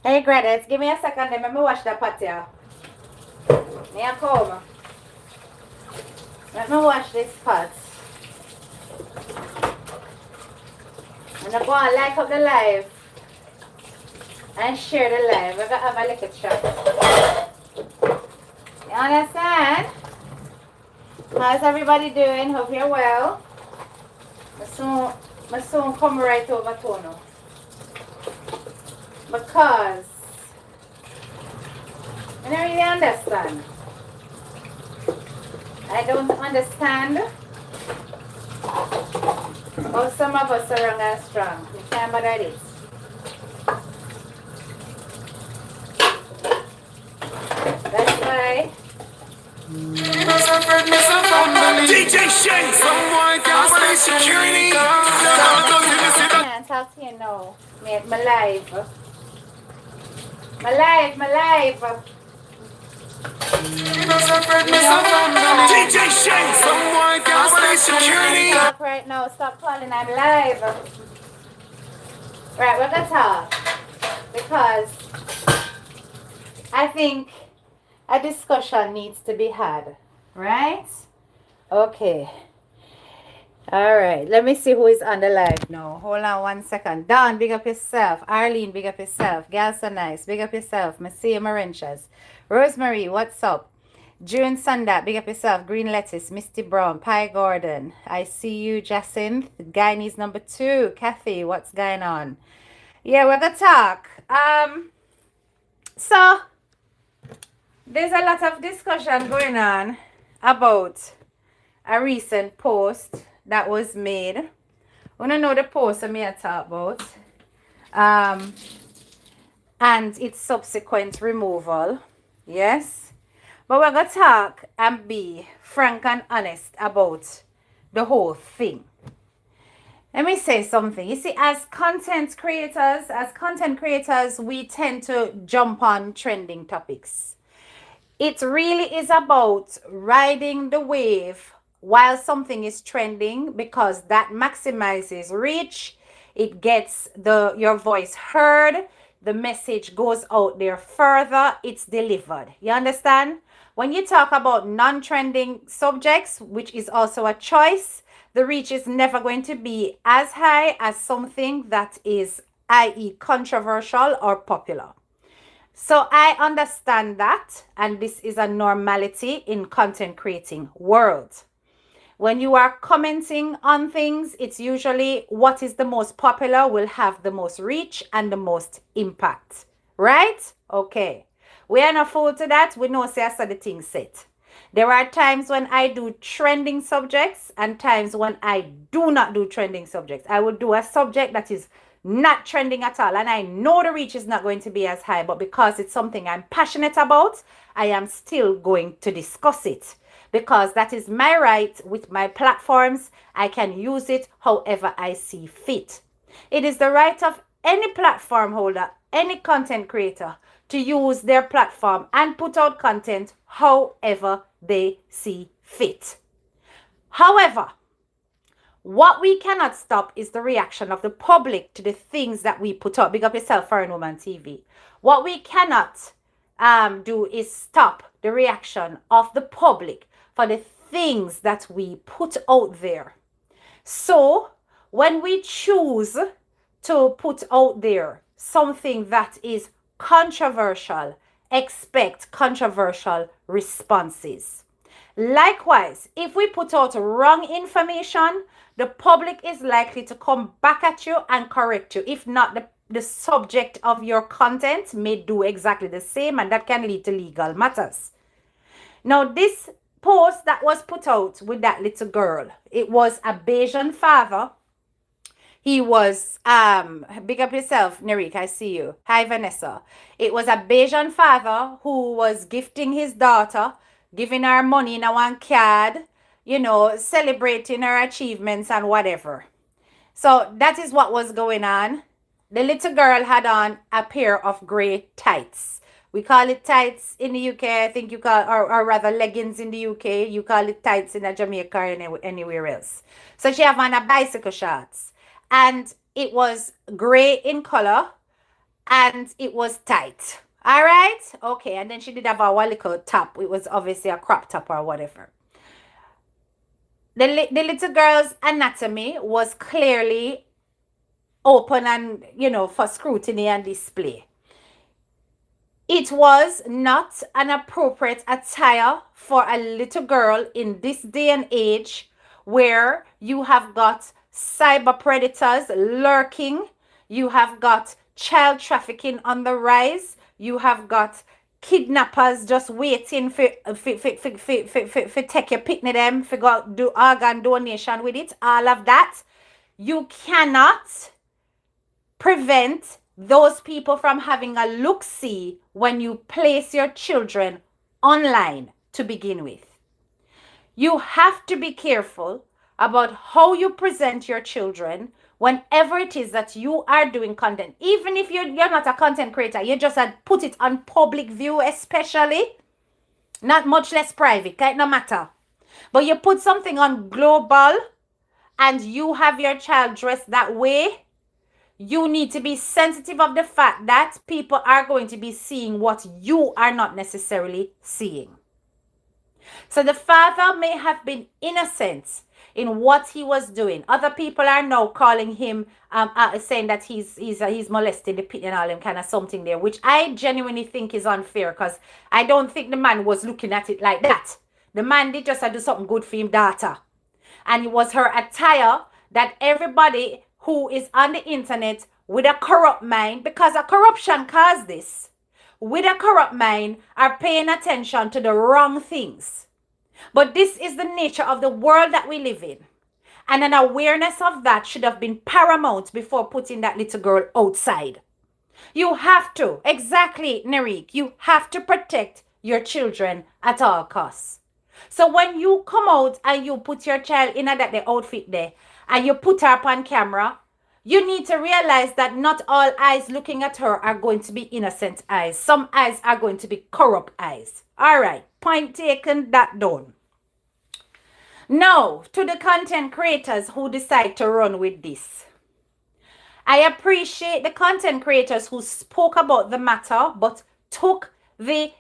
Hey, Greta, give me a second. Let me wash the pot here. May I come? Let me wash this pot. And I go and like up the live and share the live. We're going to have a little chat. You understand? How's everybody doing? Hope you're well. I soon come right over to you. Because I don't really understand. I don't understand how some of us are young and strong. You can't bother this. That's why DJ Shen, someone can't stay security. I can't talk to you now. My live. My live. DJ Shen, someone can't stay security. Stop right now. Stop calling. I'm live. Right, we're gonna talk because I think a discussion needs to be had. Right? Okay. All right. Let me see who is on the live now. Hold on 1 second. Dawn, big up yourself. Arlene, big up yourself. Gal so nice. Big up yourself. Messia Marenchas. Rosemary, what's up? June Sanda, big up yourself. Green Lettuce, Misty Brown, Pie Gordon. I see you, Jacinth. Guyanese number 2. Kathy, what's going on? Yeah, we're gonna talk. So there's a lot of discussion going on about a recent post that was made. I want to know the post I'm here to talk about. And its subsequent removal. Yes. But we're going to talk and be frank and honest about the whole thing. Let me say something. You see, as content creators, we tend to jump on trending topics. It really is about riding the wave while something is trending, because that maximizes reach. It gets your voice heard. The message goes out there further. It's delivered. You understand? When you talk about non-trending subjects, which is also a choice, the reach is never going to be as high as something that is, i.e., controversial or popular. So I understand that, and this is a normality in content creating world. When you are commenting on things, it's usually what is the most popular will have the most reach and the most impact. Right? Okay. We are not fool to that. We know say I said the thing set. There are times when I do trending subjects and times when I do not do trending subjects. I will do a subject that is not trending at all, and I know the reach is not going to be as high, but because it's something I'm passionate about, I am still going to discuss it, because that is my right with my platforms. I can use it however I see fit. It is the right of any platform holder, any content creator, to use their platform and put out content however they see fit. However, what we cannot stop is the reaction of the public to the things that we put up. Big up yourself, Foreign Woman TV. What we cannot do is stop the reaction of the public for the things that we put out there. So when we choose to put out there something that is controversial, expect controversial responses. Likewise, if we put out wrong information, the public is likely to come back at you and correct you. If not, the subject of your content may do exactly the same, and that can lead to legal matters. Now, this post that was put out with that little girl, it was a Bayesian father. He was, big up yourself, Nerik, I see you. Hi, Vanessa. It was a Bayesian father who was gifting his daughter, giving her money in a one card, celebrating her achievements and whatever. So that is what was going on. The little girl had on a pair of gray tights. We call it tights in the UK. I think you call, or rather leggings in the UK. You call it tights in Jamaica or anywhere else. So she have on a bicycle shorts. And it was gray in color. and it was tight. All right? Okay, and then she did have a little top. It was obviously a crop top or whatever. The little girl's anatomy was clearly open and, for scrutiny and display. It was not an appropriate attire for a little girl in this day and age where you have got cyber predators lurking, you have got child trafficking on the rise, you have got kidnappers just waiting for take your picnic them, for go do organ donation with it, all of that. You cannot prevent those people from having a look-see when you place your children online to begin with. You have to be careful about how you present your children whenever it is that you are doing content. Even if you're not a content creator, you just had put it on public view, especially, not much less private, it no matter. But you put something on global and you have your child dressed that way, you need to be sensitive of the fact that people are going to be seeing what you are not necessarily seeing. So the father may have been innocent in what he was doing. Other people are now calling him, saying that he's molesting the pit and all them kind of something there, which I genuinely think is unfair because I don't think the man was looking at it like that. The man did just do something good for him daughter. And it was her attire that everybody who is on the internet with a corrupt mind, because a corruption caused this, with a corrupt mind are paying attention to the wrong things. But this is the nature of the world that we live in. And an awareness of that should have been paramount before putting that little girl outside. You have to, exactly, Nerik, you have to protect your children at all costs. So when you come out and you put your child in the outfit there, and you put her up on camera, you need to realize that not all eyes looking at her are going to be innocent eyes. Some eyes are going to be corrupt eyes. All right, point taken, that done. Now, to the content creators who decide to run with this. I appreciate the content creators who spoke about the matter, but took the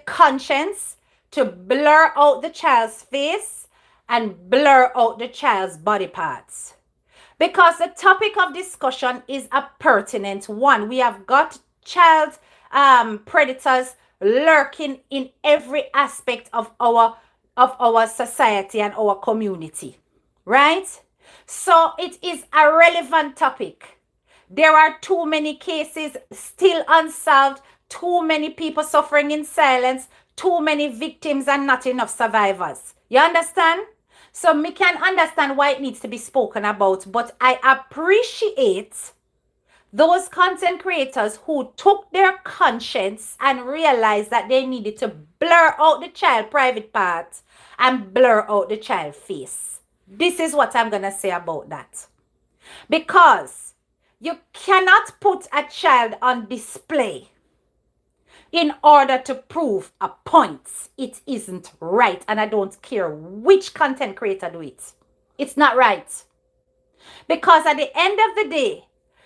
conscience to blur out the child's face and blur out the child's body parts. Because the topic of discussion is a pertinent one. We have got child predators lurking in every aspect of our society and our community, right? So it is a relevant topic. There are too many cases still unsolved, too many people suffering in silence, too many victims and not enough survivors. You understand? So me can understand why it needs to be spoken about, but I appreciate those content creators who took their conscience and realized that they needed to blur out the child private parts and blur out the child face. This is what I'm going to say about that. Because you cannot put a child on display in order to prove a point. It isn't right, and I don't care which content creator do it. It's not right. Because at the end of the day,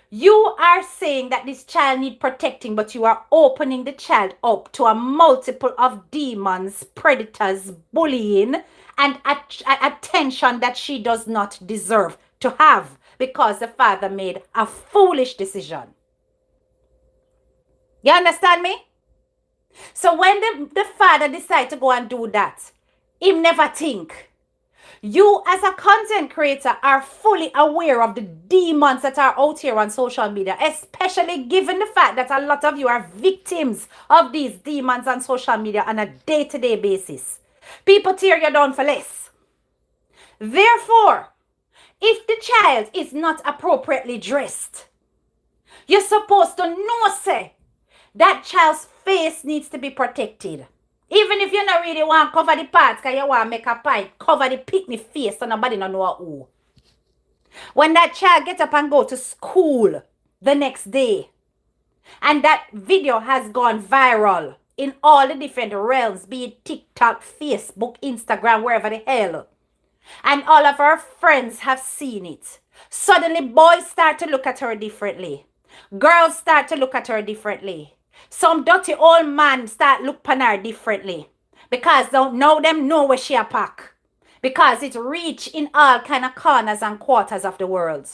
you are saying that this child needs protecting, but you are opening the child up to a multiple of demons, predators, bullying, and attention that she does not deserve to have because the father made a foolish decision. You understand me? So when the father decide to go and do that, he never think. You as a content creator are fully aware of the demons that are out here on social media, especially given the fact that a lot of you are victims of these demons on social media on a day-to-day basis. People tear you down for less. Therefore, if the child is not appropriately dressed, you're supposed to know, say, that child's face needs to be protected. Even if you don't really want to cover the parts, because you want to make a pipe, cover the picnic face so nobody don't know who. When that child gets up and go to school the next day, and that video has gone viral in all the different realms, be it TikTok, Facebook, Instagram, wherever the hell, and all of our friends have seen it, suddenly boys start to look at her differently. Girls start to look at her differently. Some dirty old man start look upon her differently. Because don't know them know where she a pack. Because it reach in all kind of corners and quarters of the world.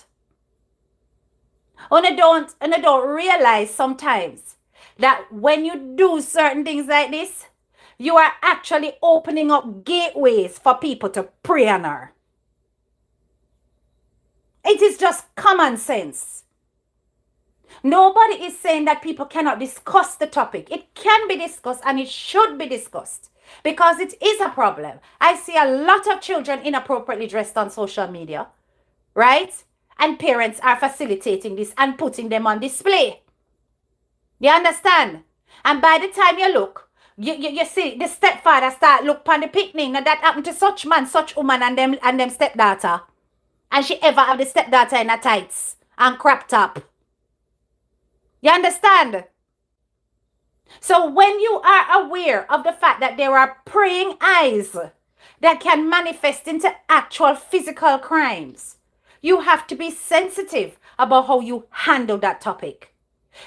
And I don't realize sometimes that when you do certain things like this, you are actually opening up gateways for people to prey on her. It is just common sense. Nobody is saying that people cannot discuss the topic. It can be discussed and it should be discussed because it is a problem. I see a lot of children inappropriately dressed on social media, right? And parents are facilitating this and putting them on display. You understand? And by the time you look, you see the stepfather start look upon the picnic. Now that happened to such man, such woman and them stepdaughter. And she ever have the stepdaughter in her tights and crop top. You understand? So when you are aware of the fact that there are preying eyes that can manifest into actual physical crimes, you have to be sensitive about how you handle that topic.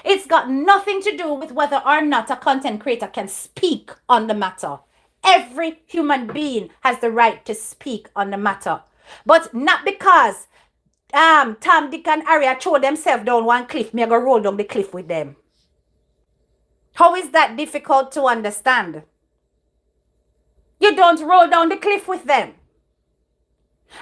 It's got nothing to do with whether or not a content creator can speak on the matter. Every human being has the right to speak on the matter. But not because Tom, Dick, and Harry throw themselves down one cliff, me go roll down the cliff with them. How is that difficult to understand? You don't roll down the cliff with them.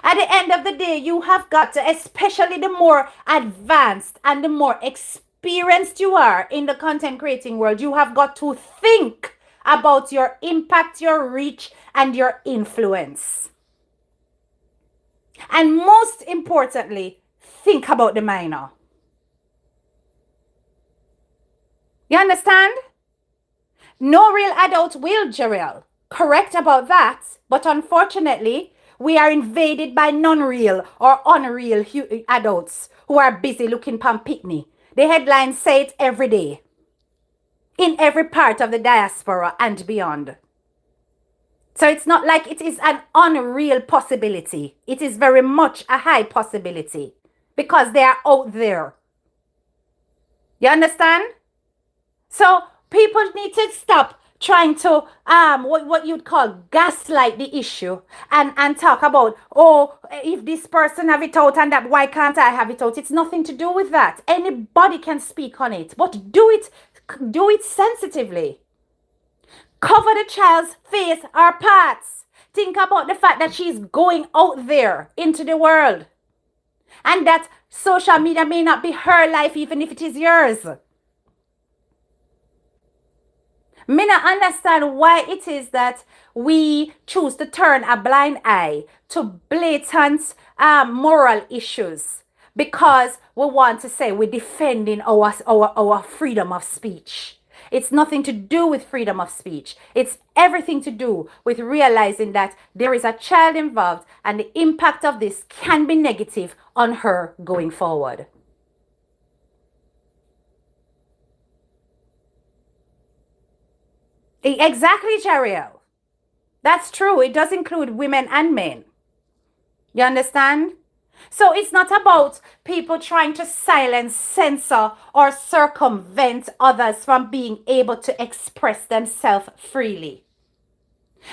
At the end of the day, you have got to, especially the more advanced and the more experienced you are in the content creating world, you have got to think about your impact, your reach, and your influence. And most importantly, think about the minor. You understand? No real adult will, Jarrell. Correct about that. But unfortunately, we are invaded by non-real or unreal adults who are busy looking pam picnic. The headlines say it every day. In every part of the diaspora and beyond. So it's not like it is an unreal possibility. It is very much a high possibility because they are out there. You understand? So people need to stop trying to what you'd call gaslight the issue and talk about, oh, if this person have it out and that, why can't I have it out? It's nothing to do with that. Anybody can speak on it, but do it sensitively. Cover the child's face or parts. Think about the fact that she's going out there into the world. And that social media may not be her life even if it is yours. Me not understand why it is that we choose to turn a blind eye to blatant moral issues because we want to say we're defending our freedom of speech. It's nothing to do with freedom of speech. It's everything to do with realizing that there is a child involved and the impact of this can be negative on her going forward. Exactly, Jariel. That's true. It does include women and men. You understand? So it's not about people trying to silence, censor, or circumvent others from being able to express themselves freely.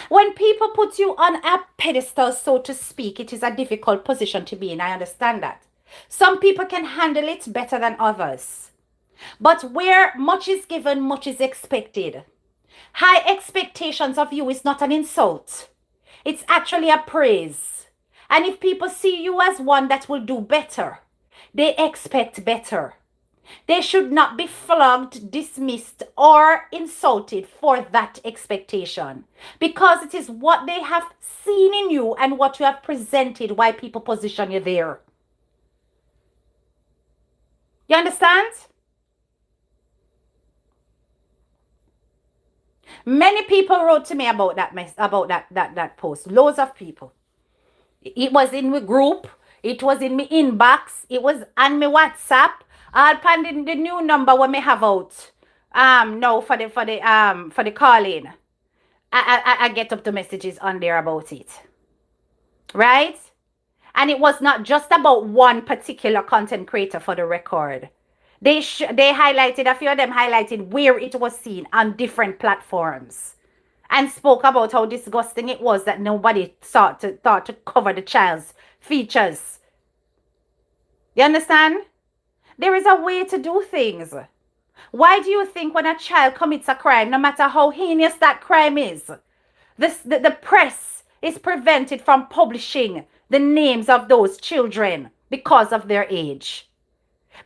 When people put you on a pedestal, so to speak, it is a difficult position to be in. I understand that. Some people can handle it better than others. But where much is given, much is expected. High expectations of you is not an insult. It's actually a praise. And if people see you as one that will do better, they expect better. They should not be flogged, dismissed, or insulted for that expectation. Because it is what they have seen in you and what you have presented why people position you there. You understand? Many people wrote to me about that post. Loads of people. It was in my group. It was in my inbox. It was on my WhatsApp. All pending the new number when me have out. No for the calling. I get up the messages on there about it. Right? And it was not just about one particular content creator for the record. They highlighted, a few of them highlighted where it was seen on different platforms, and spoke about how disgusting it was that nobody thought to cover the child's features. You understand? There is a way to do things. Why do you think when a child commits a crime, no matter how heinous that crime is, the press is prevented from publishing the names of those children because of their age?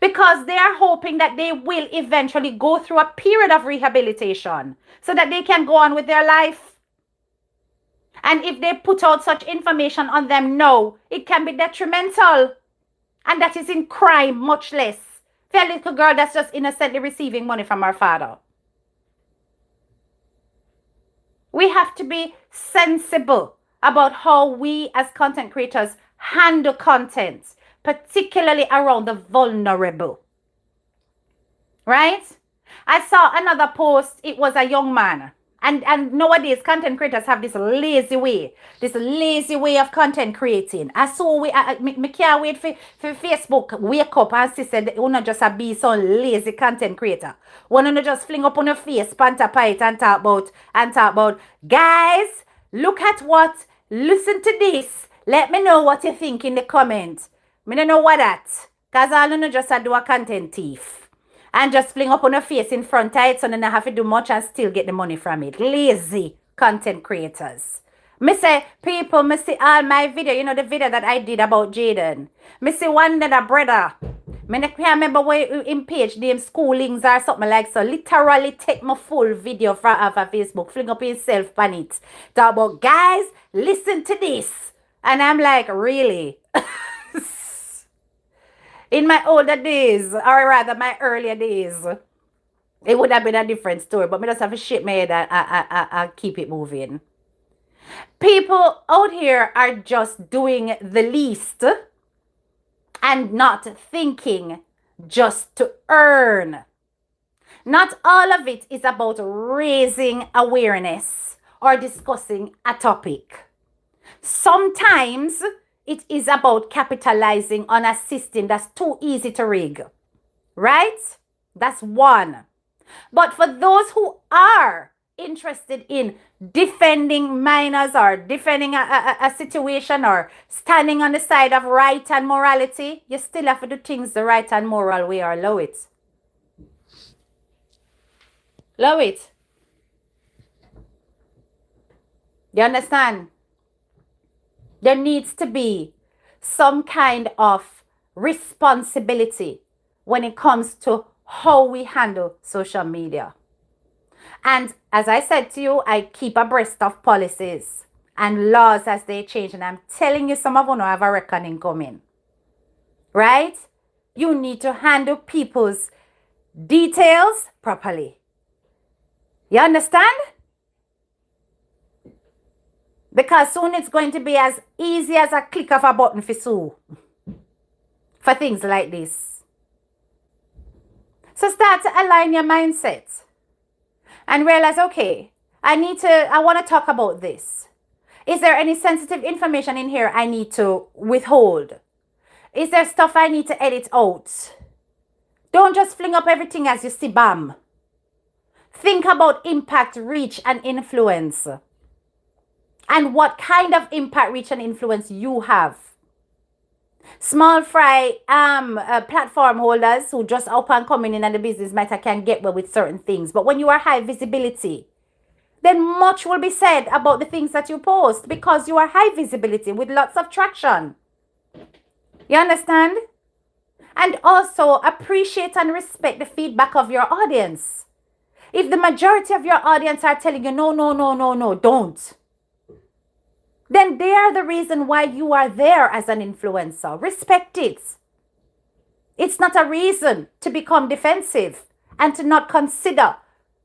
Because they are hoping that they will eventually go through a period of rehabilitation so that they can go on with their life. And if they put out such information on them now, it can be detrimental. And that is in crime, much less for a little girl that's just innocently receiving money from her father. We have to be sensible about how we as content creators handle content, particularly around the vulnerable. Right? I saw another post. It was a young man. And nowadays, content creators have this lazy way of content creating. I saw me can't wait for Facebook wake up and say, you not just be some lazy content creator. One not just fling up on your face, pantapite and talk about, guys, look at what, listen to this. Let me know what you think in the comments. Me don't know what that. Because all you know just do a content thief. And just fling up on your face in front of it so then I have to do much and still get the money from it. Lazy content creators. Me say, people, me see all my video, you know the video that I did about Jaden. Me see one that a brother. Me can't remember where in page name schoolings or something like so. Literally take my full video from off of Facebook, fling up himself on it. Talk about, guys, listen to this. And I'm like, really? In my older days, or rather my earlier days, it would have been a different story. But me just have to shake my head and keep it moving. People out here are just doing the least and not thinking just to earn. Not all of it is about raising awareness or discussing a topic. Sometimes it is about capitalizing on a system that's too easy to rig. Right? That's one. But for those who are interested in defending minors or defending a situation or standing on the side of right and morality, you still have to do things the right and moral way or low it. Low it. You understand? There needs to be some kind of responsibility when it comes to how we handle social media. And as I said to you, I keep abreast of policies and laws as they change. And I'm telling you, some of you have a reckoning coming. Right? You need to handle people's details properly. You understand? Because soon it's going to be as easy as a click of a button for Sue. For things like this. So start to align your mindset. And realize, okay, I want to talk about this. Is there any sensitive information in here I need to withhold? Is there stuff I need to edit out? Don't just fling up everything as you see, bam. Think about impact, reach, and influence. And what kind of impact, reach, and influence you have. Small fry platform holders who just up and coming in and the business matter can get well with certain things. But when you are high visibility, then much will be said about the things that you post because you are high visibility with lots of traction. You understand? And also appreciate and respect the feedback of your audience. If the majority of your audience are telling you, no, don't. Then they are the reason why you are there as an influencer. Respect it. It's not a reason to become defensive and to not consider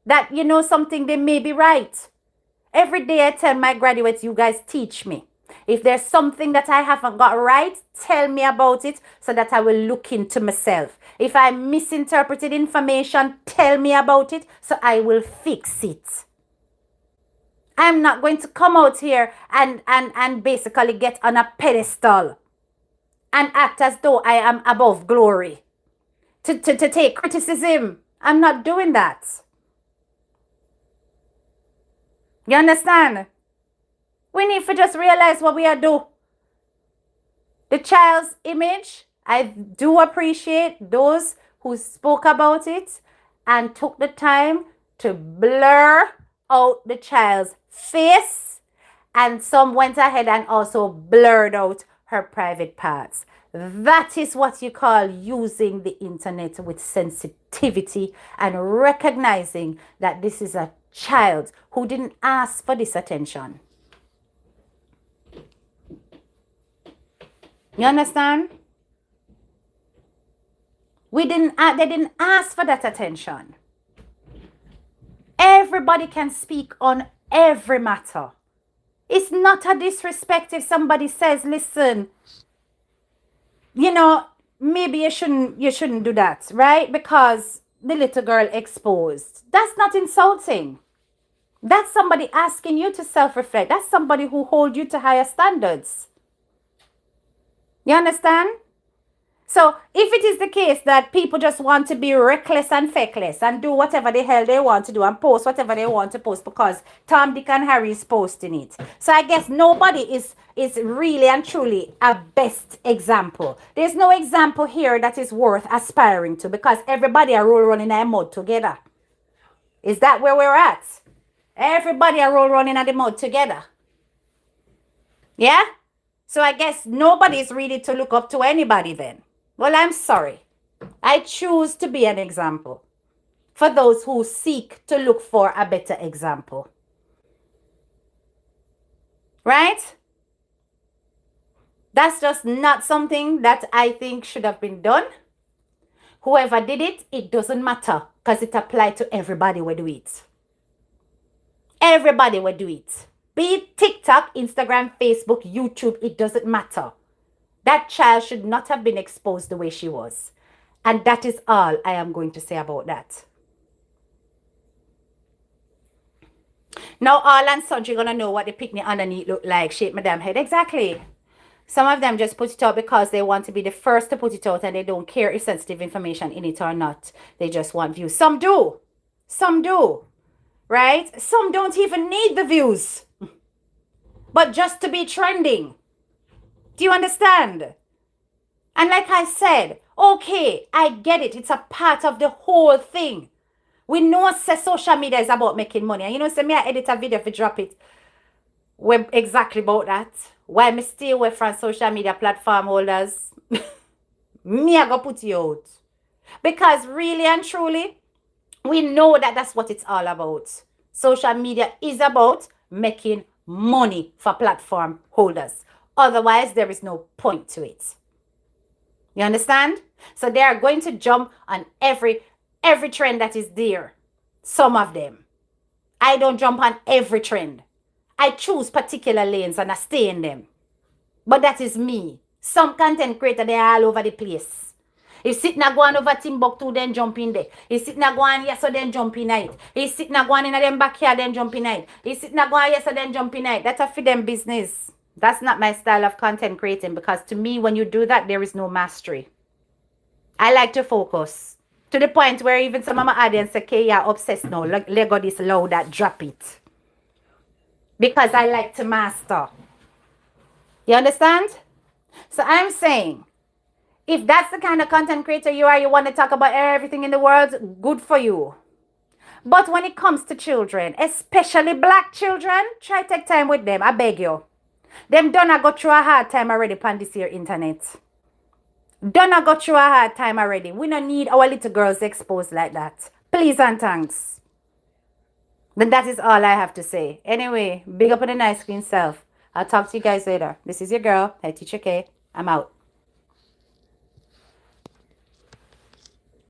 that, you know, something they may be right. Every day I tell my graduates, you guys teach me. If there's something that I haven't got right, tell me about it so that I will look into myself. If I misinterpreted information, tell me about it so I will fix it. I'm not going to come out here and basically get on a pedestal and act as though I am above glory. to take criticism. I'm not doing that. You understand? We need to just realize what we are doing. The child's image, I do appreciate those who spoke about it and took the time to blur out the child's face, and some went ahead and also blurred out her private parts. That is what you call using the internet with sensitivity and recognizing that this is a child who didn't ask for this attention. You understand? They didn't ask for that attention. Everybody can speak on every matter. It's not a disrespect if somebody says, listen, maybe you shouldn't do that, right? Because the little girl exposed. That's not insulting. That's somebody asking you to self-reflect. That's somebody who holds you to higher standards. You understand? So if it is the case that people just want to be reckless and feckless and do whatever the hell they want to do and post whatever they want to post because Tom, Dick, and Harry is posting it. So I guess nobody is really and truly a best example. There's no example here that is worth aspiring to because everybody are roll running a mud together. Is that where we're at? Everybody are roll running at the mud together. Yeah? So I guess nobody is ready to look up to anybody then. Well, I'm sorry. I choose to be an example for those who seek to look for a better example. Right? That's just not something that I think should have been done. Whoever did it, it doesn't matter because it applied to everybody will do it. Everybody will do it. Be it TikTok, Instagram, Facebook, YouTube, it doesn't matter. That child should not have been exposed the way she was. And that is all I am going to say about that. Now all and sundry gonna know what the picnic underneath look like. Shake my damn head. Exactly. Some of them just put it out because they want to be the first to put it out and they don't care if sensitive information in it or not. They just want views. Some do. Some do. Right? Some don't even need the views. But just to be trending. Do you understand? And like I said, okay, I get it. It's a part of the whole thing. We know social media is about making money. And say me I edit a video if you drop it. We're exactly about that. Why me stay away from social media platform holders? Me I go put you out. Because really and truly, we know that that's what it's all about. Social media is about making money for platform holders. Otherwise, there is no point to it. You understand? So they are going to jump on every trend that is there. Some of them. I don't jump on every trend. I choose particular lanes and I stay in them. But that is me. Some content creator, they are all over the place. If sitting go on over Timbuktu, then jump in there. If sitting go on yes, so then jump in it. If sitting go on in them backyard, then jump in it. If sitting go on yes, so then jump in it. That's a for them business. That's not my style of content creating because to me, when you do that, there is no mastery. I like to focus to the point where even some of my audience say, okay, you're obsessed now. Lego this loud that drop it. Because I like to master. You understand? So I'm saying, if that's the kind of content creator you are, you want to talk about everything in the world, good for you. But when it comes to children, especially black children, try take time with them. I beg you. Them done go through a hard time already on this here internet. Done go through a hard time already. We don't need our little girls exposed like that. Please and thanks. Then that is all I have to say. Anyway, big up on the nice clean self. I'll talk to you guys later. This is your girl, Head Teacher K. I'm out.